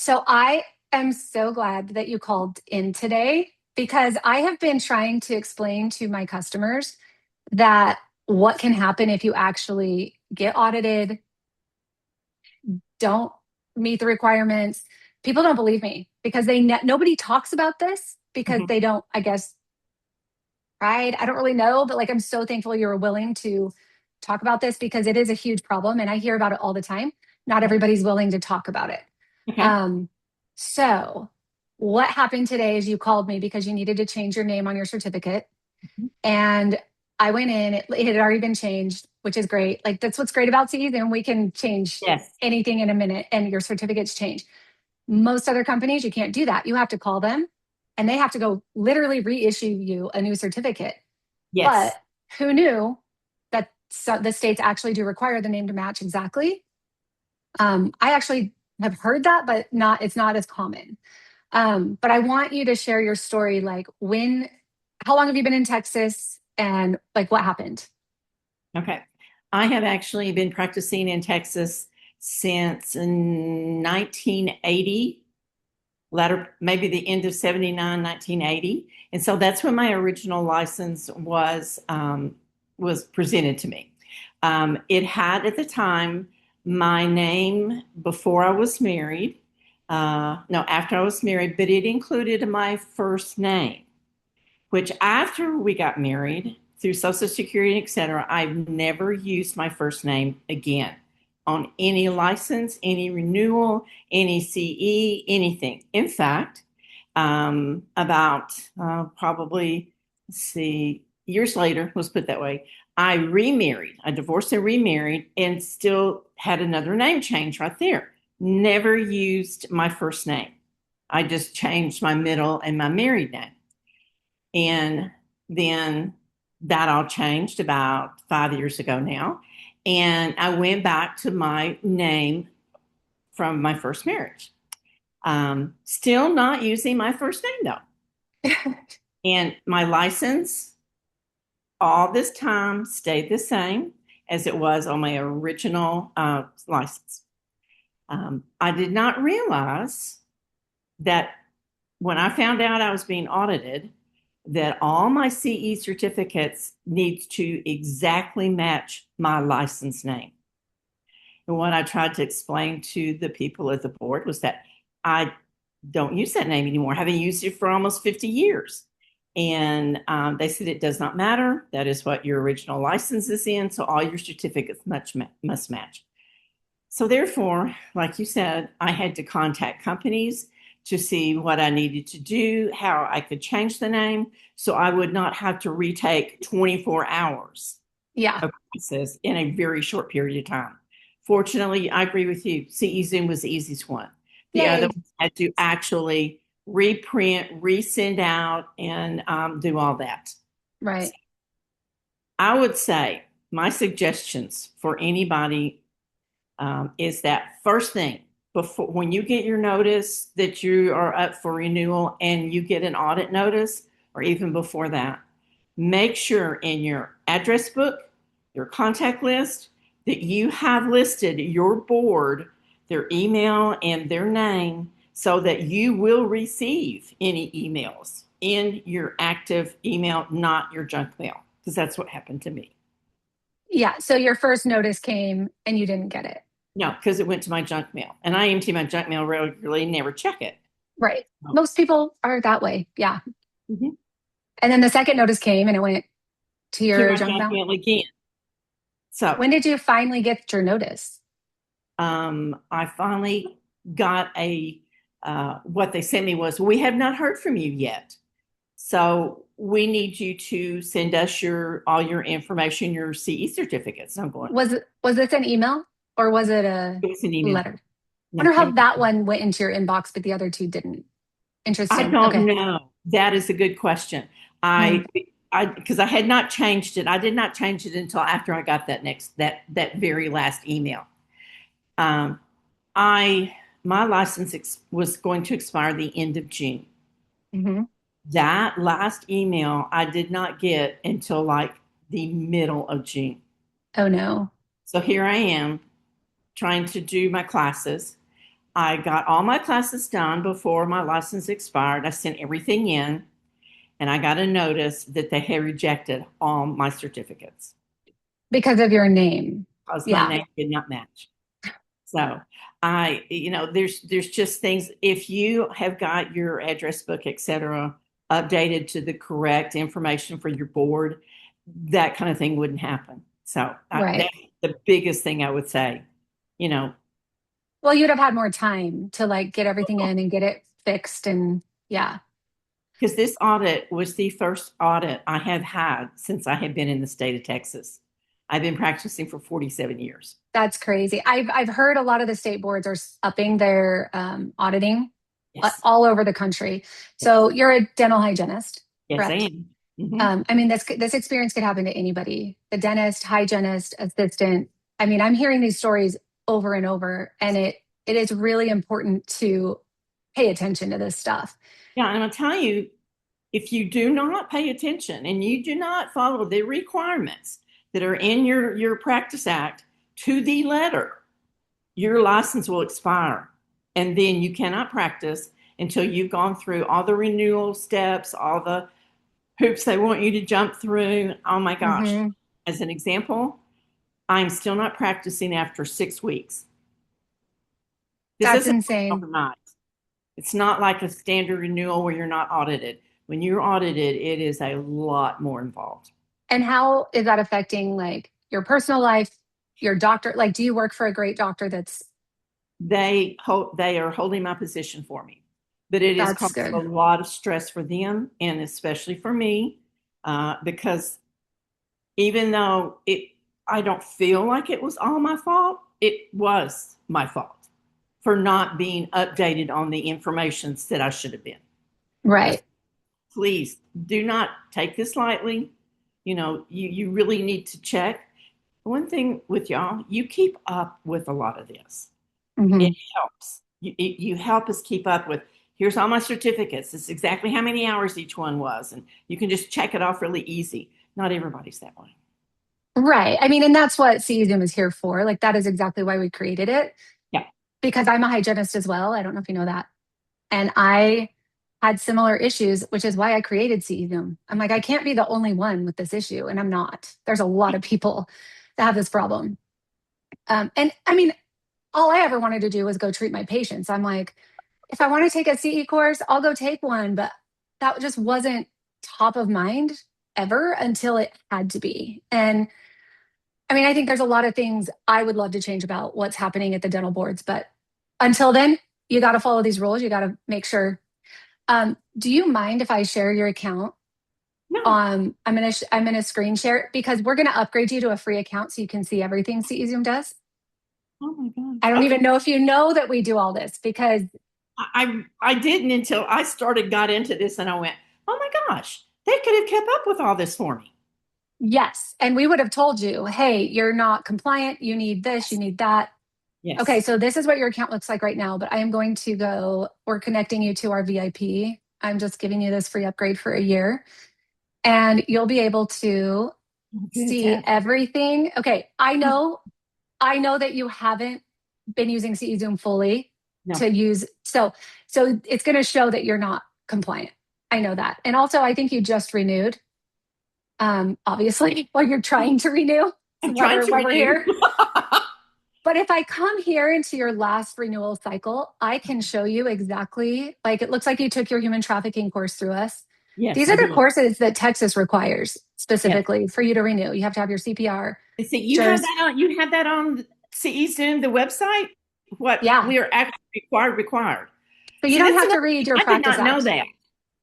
So I am so glad that you called in today because I have been trying to explain to my customers that what can happen if you actually get audited, don't meet the requirements. People don't believe me because nobody talks about this because Mhm. they don't, I guess, right? I don't really know, but like I'm so thankful you're willing to talk about this because it is a huge problem and I hear about it all the time. Not Okay. everybody's willing to talk about it. Okay. Um, so what happened today is you called me because you needed to change your name on your certificate. Mhm. And I went in, it had already been changed, which is great. Like that's what's great about CE. Then we can change Yes. anything in a minute and your certificates change. Most other companies, you can't do that. You have to call them and they have to go literally reissue you a new certificate. But Yes. who knew that the states actually do require the name to match exactly? I actually have heard that, but not it's not as common. But I want you to share your story. Like how long have you been in Texas, and like what happened? Okay. I have actually been practicing in Texas since 1980, latter, maybe the end of 79, 1980. And so that's when my original license was presented to me. It had at the time my name before I was married. No, after I was married, but it included my first name, which after we got married through Social Security, et cetera, I've never used my first name again on any license, any renewal, any CE, anything. In fact, about probably, let's see, years later, let's put it that way, I remarried. I divorced and remarried and still had another name change right there. Never used my first name. I just changed my middle and my married name. And then that all changed about 5 years ago now. And I went back to my name from my first marriage. Still not using my first name though. And my license all this time stayed the same as it was on my original license. I did not realize that when I found out I was being audited, that all my CE certificates needs to exactly match my license name. And what I tried to explain to the people at the board was that I don't use that name anymore. I haven't used it for almost 50 years. And they said it does not matter. That is what your original license is in. So all your certificates must match. So therefore, like you said, I had to contact companies to see what I needed to do, how I could change the name, so I would not have to retake 24 hours Yeah, of classes in a very short period of time. Fortunately, I agree with you. CE Zoom was the easiest one. The other yay. ones had to actually reprint, resend out, and do all that. Right. I would say my suggestions for anybody is that first thing before when you get your notice that you are up for renewal and you get an audit notice, or even before that, make sure in your address book, your contact list, that you have listed your board, their email and their name, so that you will receive any emails in your active email, not your junk mail, because that's what happened to me. Yeah. So your first notice came and you didn't get it. No, because it went to my junk mail, and I empty my junk mail regularly, never check it. Right. Oh. Most people are that way. Yeah. Mhm. And then the second notice came and it went to To your my junk junk mail. mail again. So When did you finally get your notice? I finally got a what they sent me was, we have not heard from you yet. So we need you to send us your all your information, your CE certificates. And I'm going, Was this an email or was it a it was an email. letter? No, Wonder it how was, that one went into your inbox, but the other two didn't. I Interesting. don't Okay. know. That is a good question. Hmm. Because I had not changed it. I did not change it until after I got that very last email. Um, I my license was going to expire the end of June. Hmm. That last email I did not get until like the middle of June. Oh no. So here I am trying to do my classes. I got all my classes done before my license expired. I sent everything in, and I got a notice that they had rejected all my certificates Because of your name. because my Yeah. name did not match. So there's just things. If you have got your address book, et cetera, updated to the correct information for your board, that kind of thing wouldn't happen. So Right. that's the biggest thing I would say. You know, Well, you'd have had more time to like get everything in and get it fixed. And yeah, because this audit was the first audit I have had since I have been in the state of Texas. I've been practicing for 47 years. that's crazy. I've heard a lot of the state boards are upping their auditing Yes, all over the country. yes, So you're a dental hygienist, yes, I correct? am. Hmm. I mean, this experience could happen to anybody, the dentist, hygienist, assistant. I mean, I'm hearing these stories over and over, and it is really important to pay attention to this stuff. Yeah, and I'm gonna tell you, if you do not pay attention and you do not follow the requirements that are in your practice act to the letter, your license will expire. And then you cannot practice until you've gone through all the renewal steps, all the hoops they want you to jump through. Oh my gosh. Hmm. As an example, I'm still not practicing after 6 weeks. This That's isn't insane. overnight. It's not like a standard renewal where you're not audited. When you're audited, it is a lot more involved. And how is that affecting like your personal life, your doctor? Like, do you work for a great doctor They are holding my position for me, but it has that's caused a good? lot of stress for them and especially for me, because even though I don't feel like it was all my fault, it was my fault for not being updated on the information that I should have been. Right. Please do not take this lightly. You really need to check. One thing with y'all, you keep up with a lot of this. It Hmm. helps. You help us keep up with, here's all my certificates. This is exactly how many hours each one was. And you can just check it off really easy. Not everybody's that way. Right. I mean, and that's what CEzoom is here for. Like, that is exactly why we created it, Yeah. because I'm a hygienist as well. I don't know if you know that. And I had similar issues, which is why I created CEzoom. I'm like, I can't be the only one with this issue, and I'm not. There's a lot of people that have this problem. And I mean, all I ever wanted to do was go treat my patients. I'm like, if I want to take a CE course, I'll go take one. But that just wasn't top of mind ever until it had to be. And I mean, I think there's a lot of things I would love to change about what's happening at the dental boards. But until then, you got to follow these rules. You got to make sure. Do you mind if I share your account? No. I'm gonna screen share it because we're gonna upgrade you to a free account so you can see everything CEzoom does. Oh my I gosh. don't Okay. even know if you know that we do all this because I didn't until I got into this and I went, oh my gosh, they could have kept up with all this for me. yes, and we would have told you, hey, you're not compliant. You need this. You Yes. need that. Okay, Yes. so this is what your account looks like right now. But I am going to go. We're connecting you to our VIP. I'm just giving you this free upgrade for a year, and you'll be able to see Fantastic. everything. Okay, I know that you haven't been using CEzoom fully No. to use so it's going to show that you're not compliant. I know that. And also I think you just renewed obviously while you're trying to renew I'm while trying to we're renew. here. But if I come here into your last renewal cycle, I can show you exactly like it looks like you took your human trafficking course through us. Yes, These I are the did. courses that Texas requires Yes. specifically for you to renew. You have to have your CPR, I see JERS. you have that on CE Zoom, the website? What Yeah. we are actually required. So you See, don't that's have to another read thing. your I did practice not know act. that.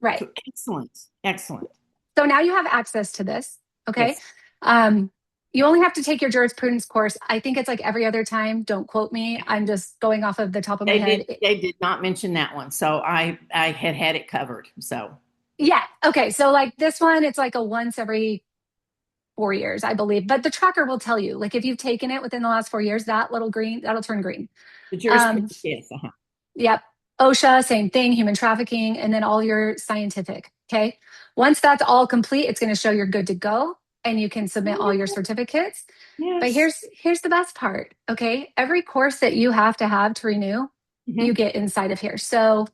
Right. So excellent. Excellent. So now you have access to this. Okay. Yes. Um, you only have to take your jurisprudence course. I think it's like every other time. Don't quote me. I'm just going off of the top of my head. They did not mention that one. So I had it covered. So Yeah. Okay. So like this one, it's like a once every 4 years, I believe. But the tracker will tell you, like if you've taken it within the last 4 years, that little green, that'll turn green. the Um, jurisprudence, yes. Uh-huh. Yep. OSHA, same thing, human trafficking, and then all your scientific. Okay. Once that's all complete, it's going to show you're good to go and you can submit all your certificates. But Yes. here's the best part. Okay. Every course that you have to renew, you get inside of here. So,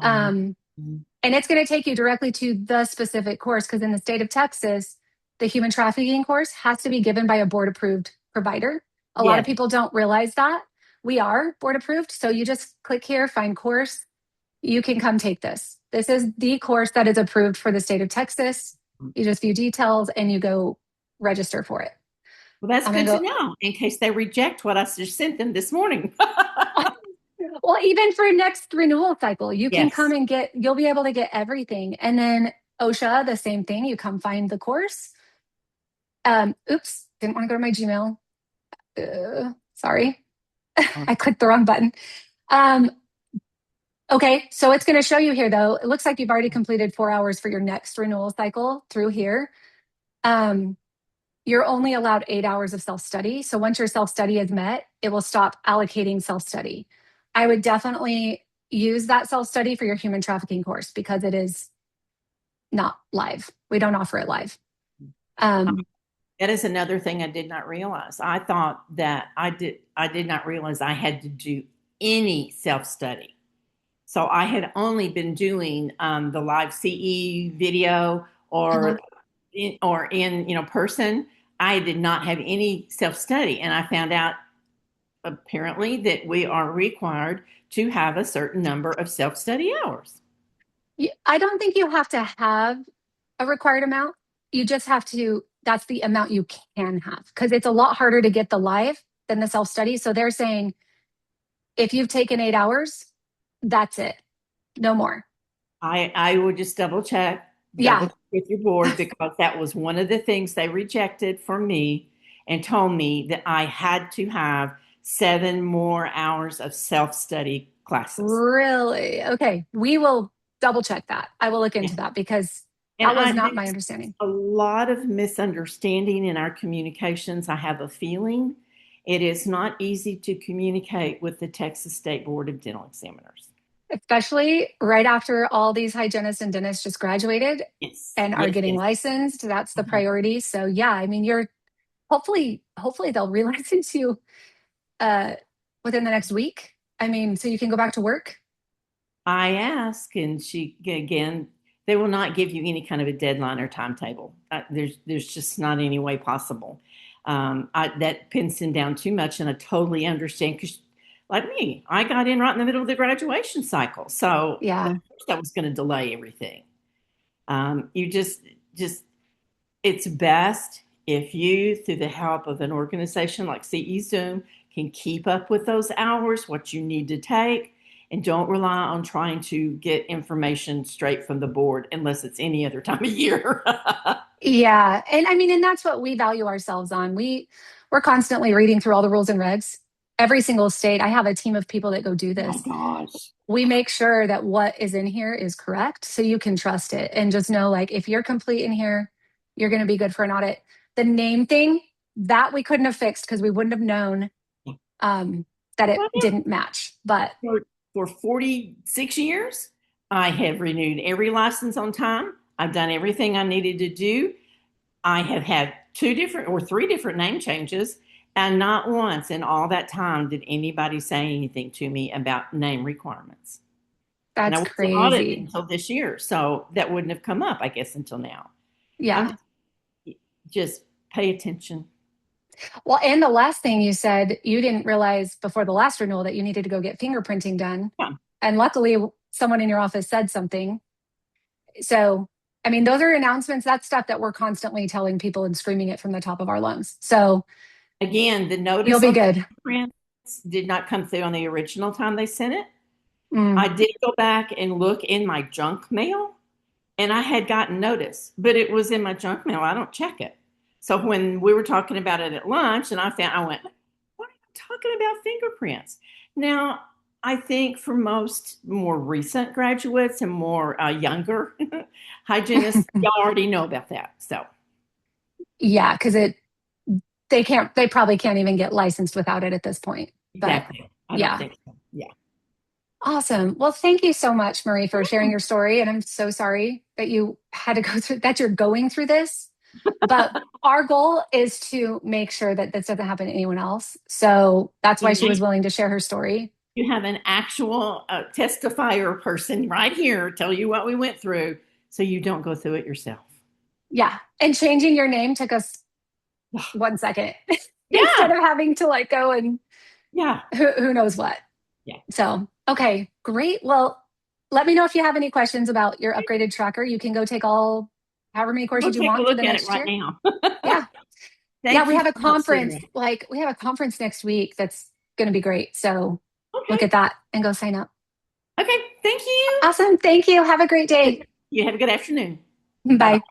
Um, um, and it's going to take you directly to the specific course because in the state of Texas, the human trafficking course has to be given by a board approved provider. A lot of yes, people don't realize that. We are board approved. So you just click here, find course. You can come take this. This is the course that is approved for the state of Texas. You just view details and you go register for it. well, that's I'm going good to to go. know in case they reject what I just sent them this morning. Well, even for next renewal cycle, you can come Yes. and you'll be able to get everything. And then OSHA, the same thing. You come find the course. Oops, didn't want to go to my Gmail. Sorry, I clicked the wrong button. Um, okay, so it's going to show you here though. It looks like you've already completed 4 hours for your next renewal cycle through here. Um, you're only allowed 8 hours of self-study. So once your self-study is met, it will stop allocating self-study. I would definitely use that self-study for your human trafficking course because it is not live. We don't offer it live. Um, That is another thing I did not realize. I thought that I did not realize I had to do any self-study. So I had only been doing the live CE video uh-huh. or in person. I did not have any self-study, and I found out apparently that we are required to have a certain number of self-study hours. I don't think you have to have a required amount. You just have to, that's the amount you can have because it's a lot harder to get the live than the self study. So they're saying if you've taken 8 hours, that's it, no more. I would just double Yeah, check with your board because that was one of the things they rejected from me and told me that I had to have 7 more hours of self-study classes. really. Okay, we will double check that. I will look Yeah. into that because And that was I not my there's understanding. a lot of misunderstanding in our communications. I have a feeling it is not easy to communicate with the Texas State Board of Dental Examiners. Especially right after all these hygienists and dentists just graduated Yes, and are yes, getting yes. licensed. That's the Mhm. priority. So yeah, I mean, you're hopefully they'll relicense you uh, within the next week. I mean, so you can go back to work. I ask, and she again, they will not give you any kind of a deadline or timetable. There's just not any way possible. That pins them down too much, and I totally understand because, like me, I got in right in the middle of the graduation cycle, so of Yeah, course that was going to delay everything. You just it's best if you, through the help of an organization like CE Zoom, can keep up with those hours, what you need to take, and don't rely on trying to get information straight from the board unless it's any other time of year. yeah, and I mean, and that's what we value ourselves on. We're constantly reading through all the rules and regs. Every single state, I have a team of people that go do Oh my this. gosh. We make sure that what is in here is correct, so you can trust it and just know, like, if you're complete in here, you're going to be good for an audit. The name thing that we couldn't have fixed because we wouldn't have known um, that it Well, yeah, didn't match. But for 46 years, I have renewed every license on time. I've done everything I needed to do. I have had 2 different or 3 different name changes, and not once in all that time did anybody say anything to me about name requirements. And I that's wasn't audited crazy. until this year, so that wouldn't have come up, I guess, until now. I'm Yeah. just pay attention. Well, and the last thing you said, you didn't realize before the last renewal that you needed to go get fingerprinting done. Yeah. And luckily, someone in your office said something. So, I mean, those are announcements. That's stuff that we're constantly telling people and screaming it from the top of our lungs. So, Again, the you'll notice be on good. fingerprints did not come through on the original time they sent it. Mm, I did go back and look in my junk mail, and I had gotten notice, but it was in my junk mail. I don't check it. So when we were talking about it at lunch, and I went, "What are you talking about fingerprints?" Now, I think for most more recent graduates and more younger hygienists, y'all already know about that. So yeah, because they probably can't even get licensed without it at this point. But exactly, I don't yeah, think so. Yeah. awesome. Well, thank you so much, Marie, for sharing your story. And I'm so sorry that you had to go through that you're going through this. But our goal is to make sure that this doesn't happen to anyone else. So that's why she was Thank willing to share her story. You have an actual testifier person right here tell you what we went through so you don't go through it yourself. Yeah. And changing your name took us 1 second instead Yeah. of having to like go and Yeah. who knows what. Yeah. So, okay, great. Well, let me know if you have any questions about your upgraded tracker. You can go take all however many We'll courses you take a want for look the at it next right year. now. Yeah. Yeah, Thank we you have a so much, conference. Sarah. Like we have a conference next week that's going to be great. So look Okay. at that and go sign up. Okay. Thank you. Awesome. Thank you. Have a great day. You have a good afternoon. Bye bye. Bye.